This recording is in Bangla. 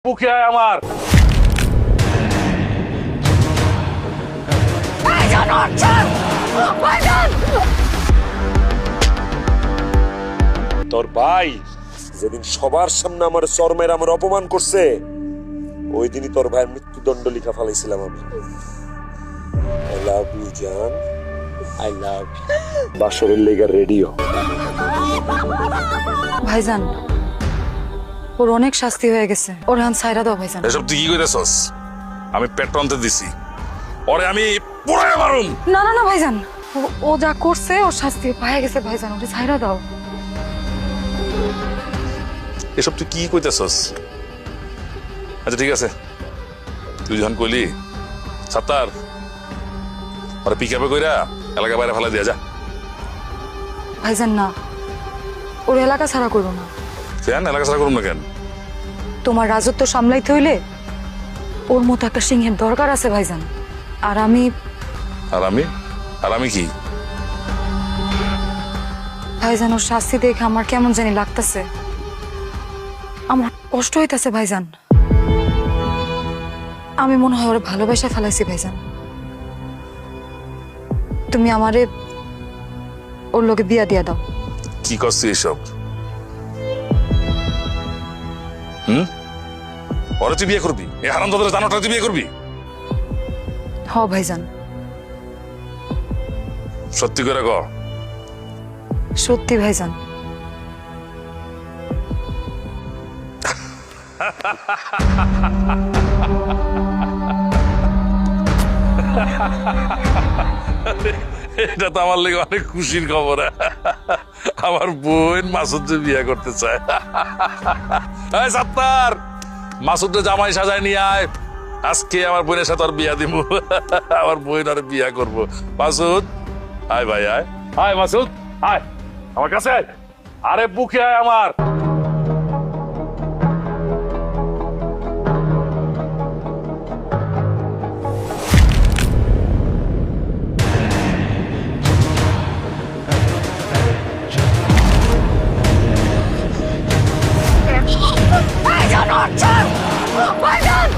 বুকে আয় আমার। তোর ভাই যেদিন সবার সামনে আমার চরমের আমার অপমান করছে ওই দিনই তোর ভাইয়ের মৃত্যুদণ্ড লিখা ফেলাইছিলাম আমি। আই লাভ ইউ জান, আই লাভ ইউ। বাসরের লেগার রেডিও। ভাইজান ওর অনেক শাস্তি হয়ে গেছে, ওর হান ছাইরা দাও ভাইজান। এসব তুই কি কইতেছস? আমি পেট টানতে দিছি, ওরে আমি পুরাই মারুম। না না না ভাইজান, ও যা করছে ওর শাস্তি পায়ে গেছে ভাইজান, ওরে ছাইরা দাও। এসব তুই কি কইতেছস? আচ্ছা ঠিক আছে, তুই যখন কইলি সাত্তার ওরে পিকআপে কইরা এলাকা বাইরে ফেলা দিয়া যা। ভাইজান না, ওর এলাকা ছাড়া করবো না। কেন এলাকা ছাড়া করুম না কেন? তোমার রাজত্ব সামলাইতে হইলে ওর মতো একটা সিংহের দরকার আছে ভাইজান। আর আমি আর আমি কি? ভাইজান ওর শাস্তি দেখে আমার কেমন জানি লাগতেছে, আমার কষ্ট হইতাছে ভাইজান। আমি মনে হয় ওরে ভালোবাসা ফেলাইছি ভাইজান। তুমি আমারে ওর লোকে বিয়া দিয়া দাও। কি করছিস এসব? ওরে তুই বিয়ে করবি? এই হারামজাদার জানোটা তুই বিয়ে করবি? হ ভাইজান। সত্যি করে ক। সত্যি ভাইজান। এটা তো আমার লেগে অনেক খুশির খবর। আমার বোন মাসুদকে বিয়ে করতে চায়। এই সাত্তার, মাসুদকে জামাই সাজায় নিয়ে আয়, আজকে আমার বোনের সাথে আর বিয়া দিব। আমার বোন আর বিয়া করবো। মাসুদ আয় ভাই, আয় আয় মাসুদ আয় আমার কাছে আয়। আরে বুকে আয় আমার। ভাইজান